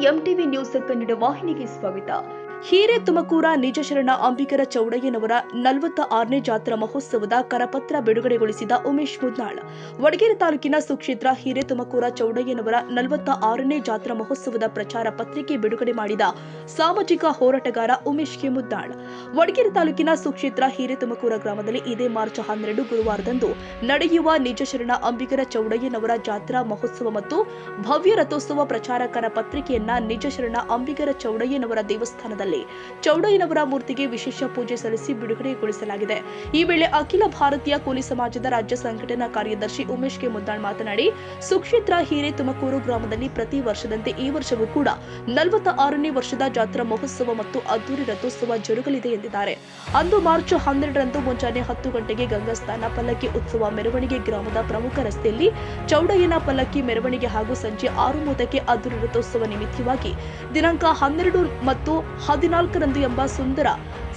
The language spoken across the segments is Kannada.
ಎಂಟಿವಿ ನ್ಯೂಸ್ ಕನ್ನಡ ವಾಹಿನಿಗೆ ಸ್ವಾಗತ. ಹಿರೇತುಮಕೂರ ನಿಜ ಶರಣ ಅಂಬಿಗರ ಚೌಡಯ್ಯನವರ 46ನೇ ಜಾತ್ರಾ ಮಹೋತ್ಸವದ ಕರಪತ್ರ ಬಿಡುಗಡೆಗೊಳಿಸಿದ ಉಮೇಶ್ ಮುದ್ನಾಳ್. ವಡಗೇರಿ ತಾಲೂಕಿನ ಸುಕ್ಷೇತ್ರ ಹಿರೇತುಮಕೂರ ಚೌಡಯ್ಯನವರ 46ನೇ ಜಾತ್ರಾ ಮಹೋತ್ಸವದ ಪ್ರಚಾರ ಪತ್ರಿಕೆ ಬಿಡುಗಡೆ ಮಾಡಿದ ಸಾಮಾಜಿಕ ಹೋರಾಟಗಾರ ಉಮೇಶ್ ಕೆ ಮುದ್ನಾಳ್. ವಡಗೇರಿ ತಾಲೂಕಿನ ಸುಕ್ಷೇತ್ರ ಹಿರೇತುಮಕೂರ ಗ್ರಾಮದಲ್ಲಿ ಇದೇ ಮಾರ್ಚ್ 12 ಗುರುವಾರದಂದು ನಡೆಯುವ ನಿಜ ಶರಣ ಅಂಬಿಗರ ಚೌಡಯ್ಯನವರ ಜಾತ್ರಾ ಮಹೋತ್ಸವ ಮತ್ತು ಭವ್ಯ ರಥೋತ್ಸವ ಪ್ರಚಾರ ಕರಪತ್ರಿಕೆಯನ್ನ ನಿಜ ಶರಣ ಅಂಬಿಗರ ಚೌಡಯ್ಯನವರ ದೇವಸ್ಥಾನದಲ್ಲಿ ಚೌಡಯ್ಯನವರ ಮೂರ್ತಿಗೆ ವಿಶೇಷ ಪೂಜೆ ಸಲ್ಲಿಸಿ ಬಿಡುಗಡೆಗೊಳಿಸಲಾಗಿದೆ. ಈ ವೇಳೆ ಅಖಿಲ ಭಾರತೀಯ ಕೂಲಿ ಸಮಾಜದ ರಾಜ್ಯ ಸಂಘಟನಾ ಕಾರ್ಯದರ್ಶಿ ಉಮೇಶ್ ಕೆ ಮುದ್ನಾಳ್ ಮಾತನಾಡಿ, ಸುಕ್ಷೇತ್ರ ಹಿರೇತುಮಕೂರು ಗ್ರಾಮದಲ್ಲಿ ಪ್ರತಿ ವರ್ಷದಂತೆ ಈ ವರ್ಷವೂ ಕೂಡ 46ನೇ ವರ್ಷದ ಜಾತ್ರಾ ಮಹೋತ್ಸವ ಮತ್ತು ಅದ್ದೂರಿ ರಥೋತ್ಸವ ಜರುಗಲಿದೆ ಎಂದಿದ್ದಾರೆ. ಅಂದು ಮಾರ್ಚ್ 12ರಂದು ಮುಂಜಾನೆ 10 ಗಂಟೆಗೆ ಗಂಗಾಸ್ನಾನ ಪಲ್ಲಕ್ಕಿ ಉತ್ಸವ ಮೆರವಣಿಗೆ ಗ್ರಾಮದ ಪ್ರಮುಖ ರಸ್ತೆಯಲ್ಲಿ ಚೌಡಯ್ಯನ ಪಲ್ಲಕ್ಕಿ ಮೆರವಣಿಗೆ ಹಾಗೂ ಸಂಜೆ 6:30ಕ್ಕೆ ಅದ್ದೂರಿ ರಥೋತ್ಸವ ನಿಮಿತ್ತವಾಗಿ ದಿನಾಂಕ 12 ಮತ್ತು 14ರಂದು ಎಂಬ ಸುಂದರ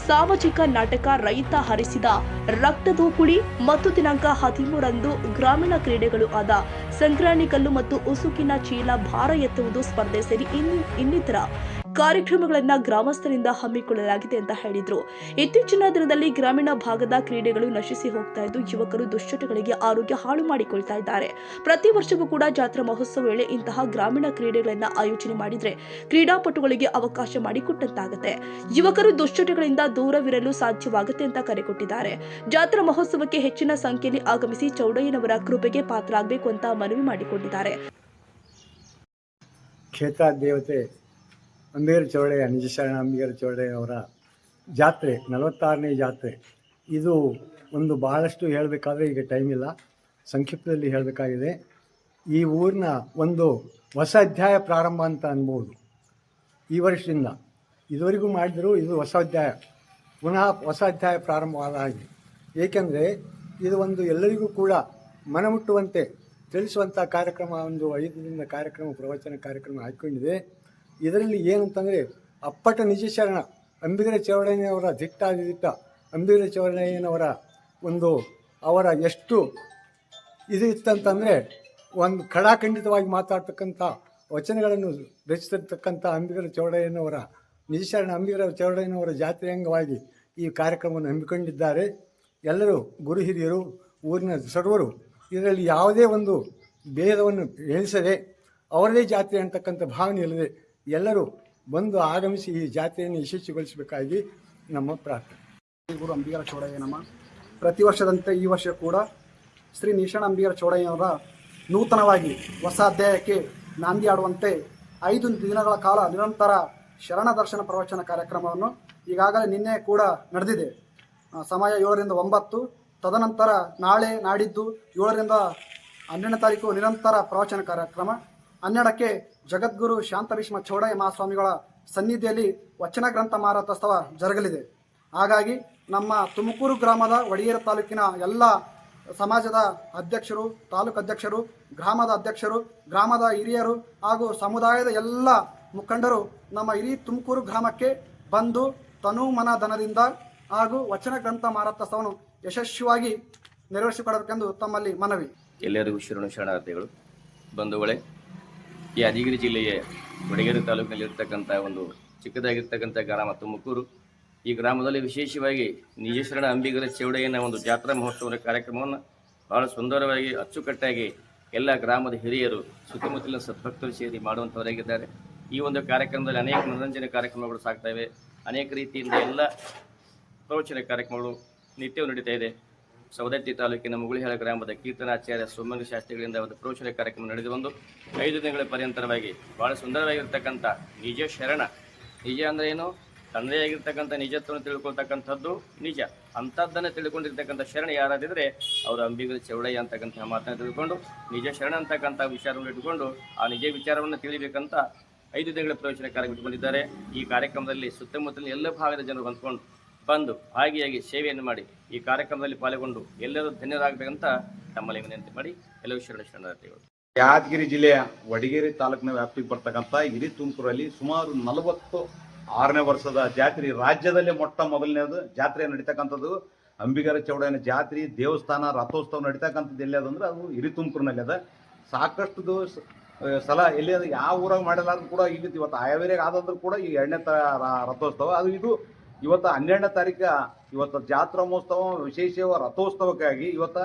ಸಾಮಾಜಿಕ ನಾಟಕ ರೈತ ಹರಿಸಿದ ರಕ್ತದೋಕುಳಿ ಮತ್ತು ದಿನಾಂಕ 13ರಂದು ಗ್ರಾಮೀಣ ಕ್ರೀಡೆಗಳು ಆದ ಸಂಕ್ರಾಣಿ ಕಲ್ಲು ಮತ್ತು ಉಸುಕಿನ ಚೀಲ ಭಾರ ಎತ್ತುವುದು ಸ್ಪರ್ಧೆ ಸೇರಿ ಇನ್ನಿತರ ಕಾರ್ಯಕ್ರಮಗಳನ್ನು ಗ್ರಾಮಸ್ಥರಿಂದ ಹಮ್ಮಿಕೊಳ್ಳಲಾಗಿದೆ ಅಂತ ಹೇಳಿದ್ರು. ಇತ್ತೀಚಿನ ದಿನದಲ್ಲಿ ಗ್ರಾಮೀಣ ಭಾಗದ ಕ್ರೀಡೆಗಳು ನಶಿಸಿ ಹೋಗ್ತಾ ಇದ್ದು ಯುವಕರು ದುಶ್ಚಟಗಳಿಗೆ ಆರೋಗ್ಯ ಹಾಳು ಮಾಡಿಕೊಳ್ತಾ ಇದ್ದಾರೆ. ಪ್ರತಿ ವರ್ಷವೂ ಕೂಡ ಜಾತ್ರಾ ಮಹೋತ್ಸವ ವೇಳೆ ಇಂತಹ ಗ್ರಾಮೀಣ ಕ್ರೀಡೆಗಳನ್ನ ಆಯೋಜನೆ ಮಾಡಿದ್ರೆ ಕ್ರೀಡಾಪಟುಗಳಿಗೆ ಅವಕಾಶ ಮಾಡಿಕೊಟ್ಟಂತಾಗುತ್ತೆ. ಯುವಕರು ದುಶ್ಚಟಗಳಿಂದ ದೂರವಿರಲು ಸಾಧ್ಯವಾಗುತ್ತೆ ಅಂತ ಕರೆ ಕೊಟ್ಟಿದ್ದಾರೆ. ಜಾತ್ರಾ ಮಹೋತ್ಸವಕ್ಕೆ ಹೆಚ್ಚಿನ ಸಂಖ್ಯೆಯಲ್ಲಿ ಆಗಮಿಸಿ ಚೌಡಯ್ಯನವರ ಕೃಪೆಗೆ ಪಾತ್ರರಾಗಬೇಕು ಅಂತ ಮನವಿ ಮಾಡಿಕೊಂಡಿದ್ದಾರೆ. ಕ್ಷೇತ್ರ ದೇವತೆ ಅಂಬಿಗರ ಚೌಡಯ್ಯ ನಿಜ ಶರಣ ಅಂಬಿಗರ ಚೌಡಯ್ಯನವರ ಜಾತ್ರೆ 46ನೇ ಜಾತ್ರೆ. ಇದು ಒಂದು ಬಹಳಷ್ಟು ಹೇಳಬೇಕಾದ್ರೆ ಈಗ ಟೈಮ್ ಇಲ್ಲ, ಸಂಕ್ಷಿಪ್ತದಲ್ಲಿ ಹೇಳಬೇಕಾಗಿದೆ. ಈ ಊರಿನ ಒಂದು ಹೊಸ ಅಧ್ಯಾಯ ಪ್ರಾರಂಭ ಅಂತ ಅನ್ಬೋದು. ಈ ವರ್ಷದಿಂದ ಇದುವರೆಗೂ ಮಾಡಿದ್ರು, ಇದು ಹೊಸ ಅಧ್ಯಾಯ, ಪುನಃ ಹೊಸ ಅಧ್ಯಾಯ ಪ್ರಾರಂಭವಾದ ಹಾಗೆ. ಏಕೆಂದರೆ ಇದು ಒಂದು ಎಲ್ಲರಿಗೂ ಕೂಡ ಮನಮುಟ್ಟುವಂತೆ ತಿಳಿಸುವಂಥ ಕಾರ್ಯಕ್ರಮ, ಒಂದು 5 ದಿನದ ಕಾರ್ಯಕ್ರಮ, ಪ್ರವಚನ ಕಾರ್ಯಕ್ರಮ ಹಾಕ್ಕೊಂಡಿದೆ. ಇದರಲ್ಲಿ ಏನಂತಂದರೆ ಅಪ್ಪಟ ನಿಜ ಶರಣ ಅಂಬಿಗರ ಚೌಡಯ್ಯನವರ ದಿಟ್ಟ ಅಂಬಿಗರ ಚೌಡಯ್ಯನವರ ಒಂದು ಅವರ ಎಷ್ಟು ಇದು ಇತ್ತಂತಂದರೆ ಒಂದು ಖಡಾಖಂಡಿತವಾಗಿ ಮಾತಾಡ್ತಕ್ಕಂಥ ವಚನಗಳನ್ನು ರಚಿಸಿರ್ತಕ್ಕಂಥ ಅಂಬಿಗರ ಚೌಡಯ್ಯನವರ ನಿಜ ಶರಣ ಅಂಬಿಗರ ಚೌಡಯ್ಯನವರ ಜಾತ್ರೆ ಅಂಗವಾಗಿ ಈ ಕಾರ್ಯಕ್ರಮವನ್ನು ಹಮ್ಮಿಕೊಂಡಿದ್ದಾರೆ. ಎಲ್ಲರೂ ಗುರು ಹಿರಿಯರು, ಊರಿನ ಸರ್ವರು ಇದರಲ್ಲಿ ಯಾವುದೇ ಒಂದು ಭೇದವನ್ನು ಎಣಿಸದೆ ಅವರದೇ ಜಾತ್ರೆ ಅಂತಕ್ಕಂಥ ಭಾವನೆ ಇಲ್ಲದೆ ಎಲ್ಲರೂ ಬಂದು ಆಗಮಿಸಿ ಈ ಜಾತ್ರೆಯನ್ನು ಯಶಸ್ವಿಗೊಳಿಸಬೇಕಾಗಿ ನಮ್ಮ ಪ್ರಾರ್ಥನೆ. ಗುರು ಅಂಬಿಗರ ಚೌಡಯ್ಯ ನಮ್ಮ ಪ್ರತಿ ವರ್ಷದಂತೆ ಈ ವರ್ಷ ಕೂಡ ಶ್ರೀ ನಿಶಾಣ ಅಂಬಿಗರ ಚೌಡಯ್ಯನವರ ನೂತನವಾಗಿ ಹೊಸ ಅಧ್ಯಾಯಕ್ಕೆ ನಾಂದಿ ಆಡುವಂತೆ 5 ದಿನಗಳ ಕಾಲ ನಿರಂತರ ಶರಣ ದರ್ಶನ ಪ್ರವಚನ ಕಾರ್ಯಕ್ರಮವನ್ನು ಈಗಾಗಲೇ ನಿನ್ನೆ ಕೂಡ ನಡೆದಿದೆ. ಸಮಯ 7ರಿಂದ 9. ತದನಂತರ ನಾಳೆ ನಾಡಿದ್ದು 7ರಿಂದ 12ನೇ ತಾರೀಕು ನಿರಂತರ ಪ್ರವಚನ ಕಾರ್ಯಕ್ರಮ. 12ಕ್ಕೆ ಜಗದ್ಗುರು ಶಾಂತಭೀಷ್ಮ ಚೌಡಯ್ಯ ಮಹಾಸ್ವಾಮಿಗಳ ಸನ್ನಿಧಿಯಲ್ಲಿ ವಚನ ಗ್ರಂಥ ಮಾರಾಟೋತ್ಸವ ಜರುಗಲಿದೆ. ಹಾಗಾಗಿ ನಮ್ಮ ತುಮಕೂರು ಗ್ರಾಮದ ವಡಗೇರಿ ತಾಲೂಕಿನ ಎಲ್ಲ ಸಮಾಜದ ಅಧ್ಯಕ್ಷರು, ತಾಲೂಕು ಅಧ್ಯಕ್ಷರು, ಗ್ರಾಮದ ಅಧ್ಯಕ್ಷರು, ಗ್ರಾಮದ ಹಿರಿಯರು ಹಾಗೂ ಸಮುದಾಯದ ಎಲ್ಲ ಮುಖಂಡರು ನಮ್ಮ ಇಡೀ ತುಮಕೂರು ಗ್ರಾಮಕ್ಕೆ ಬಂದು ತನು ಮನ ಧನದಿಂದ ಹಾಗೂ ವಚನ ಗ್ರಂಥ ಮಾರಾಟೋತ್ಸವವನ್ನು ಯಶಸ್ವಿಯಾಗಿ ನೆರವೇರಿಸಿಕೊಡಬೇಕೆಂದು ತಮ್ಮಲ್ಲಿ ಮನವಿ. ಎಲ್ಲರಿಗೂ ಶರಣಾರ್ಥಿಗಳು. ಬಂಧುಗಳೇ, ಈ ಯಾದಗಿರಿ ಜಿಲ್ಲೆಯ ವಡಗೇರಿ ತಾಲೂಕಿನಲ್ಲಿರ್ತಕ್ಕಂಥ ಒಂದು ಚಿಕ್ಕದಾಗಿರ್ತಕ್ಕಂಥ ಗ್ರಾಮ ತುಮಕೂರು. ಈ ಗ್ರಾಮದಲ್ಲಿ ವಿಶೇಷವಾಗಿ ನಿಜ ಶರಣ ಅಂಬಿಗರ ಚೌಡಯ್ಯನ ಒಂದು ಜಾತ್ರಾ ಮಹೋತ್ಸವದ ಕಾರ್ಯಕ್ರಮವನ್ನು ಬಹಳ ಸುಂದರವಾಗಿ ಅಚ್ಚುಕಟ್ಟಾಗಿ ಎಲ್ಲ ಗ್ರಾಮದ ಹಿರಿಯರು, ಸುತ್ತಮುತ್ತಲಿನ ಸದ್ಭಕ್ತರು ಸೇರಿ ಮಾಡುವಂಥವರಾಗಿದ್ದಾರೆ. ಈ ಒಂದು ಕಾರ್ಯಕ್ರಮದಲ್ಲಿ ಅನೇಕ ಮನರಂಜನೆ ಕಾರ್ಯಕ್ರಮಗಳು ಸಾಗ್ತಾ ಇವೆ. ಅನೇಕ ರೀತಿಯಿಂದ ಎಲ್ಲ ಪ್ರವಚನ ಕಾರ್ಯಕ್ರಮಗಳು ನಿತ್ಯವೂ ನಡೀತಾ ಇದೆ. ಸವದತ್ತಿ ತಾಲೂಕಿನ ಮುಗುಳಿಹಾಳ ಗ್ರಾಮದ ಕೀರ್ತನಾಚಾರ್ಯ ಸೋಮಂಗ ಶಾಸ್ತ್ರಿಗಳಿಂದ ಒಂದು ಪ್ರವಚನ ಕಾರ್ಯಕ್ರಮ ನಡೆದು ಬಂದು 5 ದಿನಗಳ ಪರ್ಯಂತರವಾಗಿ ಬಹಳ ಸುಂದರವಾಗಿರ್ತಕ್ಕಂಥ ನಿಜ ಶರಣ, ನಿಜ ಅಂದರೆ ಏನು, ತಂದೆ ಆಗಿರ್ತಕ್ಕಂಥ ನಿಜತ್ವವನ್ನು ತಿಳ್ಕೊಳ್ತಕ್ಕಂಥದ್ದು ನಿಜ, ಅಂಥದ್ದನ್ನೇ ತಿಳ್ಕೊಂಡಿರ್ತಕ್ಕಂಥ ಶರಣ ಯಾರಾದಿದ್ರೆ ಅವರು ಅಂಬಿಗರ ಚೌಡಯ್ಯ ಅಂತಕ್ಕಂಥ ಮಾತನ್ನು ತಿಳ್ಕೊಂಡು ನಿಜ ಶರಣ ಅಂತಕ್ಕಂಥ ವಿಚಾರವನ್ನು ಇಟ್ಕೊಂಡು ಆ ನಿಜ ವಿಚಾರವನ್ನು ತಿಳಿಬೇಕಂತ 5 ದಿನಗಳ ಪ್ರವಚನ ಕಾರ್ಯಕ್ರಮ ಇಟ್ಕೊಂಡಿದ್ದಾರೆ. ಈ ಕಾರ್ಯಕ್ರಮದಲ್ಲಿ ಸುತ್ತಮುತ್ತಲಿನ ಎಲ್ಲ ಭಾಗದ ಜನರು ಹೊಂದ್ಕೊಂಡು ಬಂದು ಭಾಗಿಯಾಗಿ ಸೇವೆಯನ್ನು ಮಾಡಿ ಈ ಕಾರ್ಯಕ್ರಮದಲ್ಲಿ ಪಾಲ್ಗೊಂಡು ಎಲ್ಲರೂ ಧನ್ಯರಾಗಬೇಕಂತ ತಮ್ಮಲ್ಲಿ ವಿನಂತಿ ಮಾಡಿ ಎಲ್ಲರೂ ಶರಣಾರ್ಥಿಗಳು. ಯಾದಗಿರಿ ಜಿಲ್ಲೆಯ ವಡಗೇರಿ ತಾಲೂಕಿನ ವ್ಯಾಪ್ತಿಗೆ ಬರ್ತಕ್ಕಂಥ ಹಿರೇತುಮಕೂರಲ್ಲಿ ಸುಮಾರು 46ನೇ ವರ್ಷದ ಜಾತ್ರೆ, ರಾಜ್ಯದಲ್ಲೇ ಮೊಟ್ಟ ಮೊದಲನೇದು ಜಾತ್ರೆ ನಡೀತಕ್ಕಂಥದ್ದು ಅಂಬಿಗರ ಚೌಡಯ್ಯನ ಜಾತ್ರೆ, ದೇವಸ್ಥಾನ, ರಥೋತ್ಸವ ನಡೀತಕ್ಕಂಥದ್ದು ಎಲ್ಲಿ ಅದಂದ್ರೆ ಅದು ಹಿರೇತುಮಕೂರಿನಲ್ಲಿ ಅದ. ಸಾಕಷ್ಟು ಸಲ ಎಲ್ಲಿ ಅದು ಯಾವ ಊರಾಗ ಮಾಡಿಲ್ಲ ಕೂಡ ಈಗ ಇವತ್ತು ಹಾವೇರಿಯಾಗ ಆದಂದ್ರೂ ಕೂಡ ಈ 2ನೇ ರಥೋತ್ಸವ ಅದು ಇದು ಇವತ್ತು 12ನೇ ತಾರೀಕು ಇವತ್ತು ಜಾತ್ರಾ ಮಹೋತ್ಸವ ವಿಶೇಷ ರಥೋತ್ಸವಕ್ಕಾಗಿ ಇವತ್ತು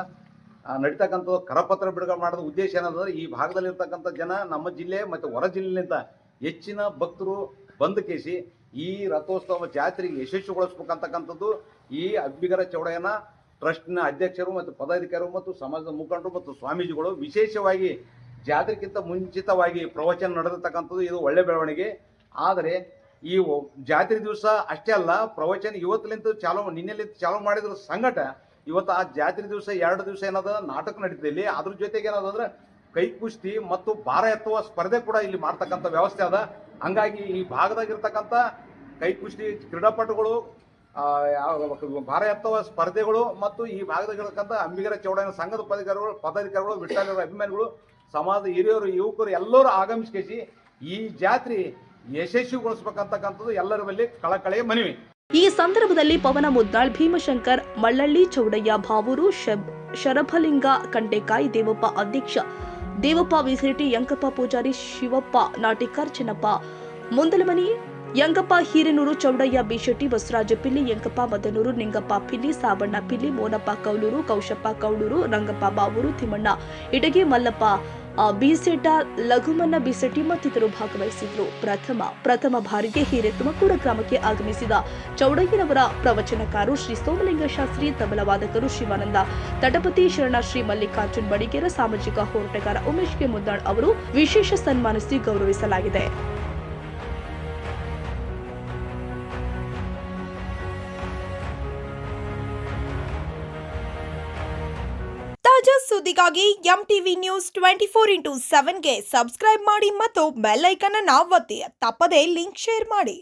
ನಡೀತಕ್ಕಂಥ ಕರಪತ್ರ ಬಿಡುಗಡೆ ಮಾಡೋದು ಉದ್ದೇಶ ಏನಂದ್ರೆ ಈ ಭಾಗದಲ್ಲಿರ್ತಕ್ಕಂಥ ಜನ ನಮ್ಮ ಜಿಲ್ಲೆ ಮತ್ತು ಹೊರ ಜಿಲ್ಲೆಯಿಂದ ಹೆಚ್ಚಿನ ಭಕ್ತರು ಬಂದು ಕೇಸಿ ಈ ರಥೋತ್ಸವ ಜಾತ್ರೆಗೆ ಯಶಸ್ವಿಗೊಳಿಸ್ಬೇಕಂತಕ್ಕಂಥದ್ದು ಈ ಅಂಬಿಗರ ಚೌಡಯ್ಯನ ಟ್ರಸ್ಟ್ನ ಅಧ್ಯಕ್ಷರು ಮತ್ತು ಪದಾಧಿಕಾರಿಗಳು ಮತ್ತು ಸಮಾಜದ ಮುಖಂಡರು ಮತ್ತು ಸ್ವಾಮೀಜಿಗಳು ವಿಶೇಷವಾಗಿ ಜಾತ್ರೆಗಿಂತ ಮುಂಚಿತವಾಗಿ ಪ್ರವಚನ ನಡೆದಿರ್ತಕ್ಕಂಥದ್ದು ಇದು ಒಳ್ಳೆ ಬೆಳವಣಿಗೆ. ಆದರೆ ಈ ಜಾತ್ರೆ ದಿವಸ ಅಷ್ಟೇ ಅಲ್ಲ, ಪ್ರವಚನ ಇವತ್ತಲಿಂತ ನಿನ್ನೆಲಿಂತ ಚಾಲೂ ಮಾಡಿದ್ರ ಸಂಗಟ ಇವತ್ತು ಆ ಜಾತ್ರೆ ದಿವಸ 2 ದಿವಸ ಏನದ ನಾಟಕ ನಡೀತದೆ ಇಲ್ಲಿ. ಅದ್ರ ಜೊತೆಗೆ ಏನದಂದ್ರೆ ಕೈ ಕುಸ್ತಿ ಮತ್ತು ಭಾರ ಎತ್ತುವ ಸ್ಪರ್ಧೆ ಕೂಡ ಇಲ್ಲಿ ಮಾಡ್ತಕ್ಕಂಥ ವ್ಯವಸ್ಥೆ ಅದ. ಹಂಗಾಗಿ ಈ ಭಾಗದಾಗಿರ್ತಕ್ಕಂಥ ಕೈ ಕುಸ್ತಿ ಕ್ರೀಡಾಪಟುಗಳು, ಭಾರ ಎತ್ತುವ ಸ್ಪರ್ಧೆಗಳು ಮತ್ತು ಈ ಭಾಗದಾಗಿರ್ತಕ್ಕಂಥ ಅಂಬಿಗರ ಚೌಡಯ್ಯನ ಸಂಘದ ಪದಾಧಿಕಾರಿಗಳು ವಿಠ್ಠಲರ ಅಭಿಮಾನಿಗಳು, ಸಮಾಜದ ಹಿರಿಯರು, ಯುವಕರು ಎಲ್ಲರೂ ಆಗಮಿಸಿ ಈ ಜಾತ್ರೆ ಯಶಸ್ವಿಗೊಳಿಸ್ಬೇಕಂತಕ್ಕಂಥದ್ದು ಎಲ್ಲರ ಬಳಿ ಕಳಕಳೆಯ ಮನವಿ. ಈ ಸಂದರ್ಭದಲ್ಲಿ ಪವನ ಮುದ್ನಾಳ್, ಭೀಮಶಂಕರ್, ಮಳ್ಳಳ್ಳಿ ಚೌಡಯ್ಯ, ಭಾವೂರು, ಶರಭಲಿಂಗ ಕಂಟೆಕಾಯಿ, ದೇವಪ್ಪ ಅಧ್ಯಕ್ಷ, ದೇವಪ್ಪ ವಿಸಿಟಿ, ಯಂಕಪ್ಪ ಪೂಜಾರಿ, ಶಿವಪ್ಪ ನಾಟಿಕರ್, ಚೆನ್ನಪ್ಪ ಮುಂದಲಮನಿ, ಯಂಗಪ್ಪ ಹಿರೇನೂರು, ಚೌಡಯ್ಯ ಬಿಶೆಟ್ಟಿ, ಬಸವರಾಜ ಪಿಲ್ಲಿ, ಯಂಕಪ್ಪ ಮದನೂರು, ನಿಂಗಪ್ಪ ಪಿಲ್ಲಿ, ಸಾಬಣ್ಣ ಪಿಲ್ಲಿ, ಮೋನಪ್ಪ ಕೌಲೂರು, ಕೌಶಪ್ಪ ಕೌಳೂರು, ರಂಗಪ್ಪ ಬಾವೂರು, ತಿಮ್ಮಣ್ಣ ಇಟಗಿ, ಮಲ್ಲಪ್ಪ ಬೀಸೆಟ, ಲಘುಮನ್ನ ಬಿಸೆಟ್ಟಿ ಮತ್ತಿತರರು ಭಾಗವಹಿಸಿದ್ರು. ಪ್ರಥಮ ಬಾರಿಗೆ ಹಿರೇ ತುಮಕೂರು ಗ್ರಾಮಕ್ಕೆ ಆಗಮಿಸಿದ ಚೌಡಯ್ಯನವರ ಪ್ರವಚನಕಾರು ಶ್ರೀ ಸೋಮಲಿಂಗ ಶಾಸ್ತ್ರಿ, ತಬಲವಾದಕರು ಶಿವಾನಂದ ತಟಪತಿ, ಶರಣ ಶ್ರೀ ಮಲ್ಲಿಕಾರ್ಜುನ್ ಬಡಿಗೇರ, ಸಾಮಾಜಿಕ ಹೋರಾಟಗಾರ ಉಮೇಶ್ ಕೆ ಮುದ್ದಾಳ್ ಅವರು ವಿಶೇಷ ಸನ್ಮಾನಿಸಿ ಗೌರವಿಸಲಾಗಿದೆ. ತಾಜಾ ಸುದ್ದಿಗಾಗಿ ಎಂಟಿವಿ ನ್ಯೂಸ್ 24x7ಗೆ ಸಬ್ಸ್ಕ್ರೈಬ್ ಮಾಡಿ ಮತ್ತು ಬೆಲ್ ಐಕಾನ್ ಅನ್ನು ಒತ್ತಿ. ತಪ್ಪದೇ ಲಿಂಕ್ ಶೇರ್ ಮಾಡಿ.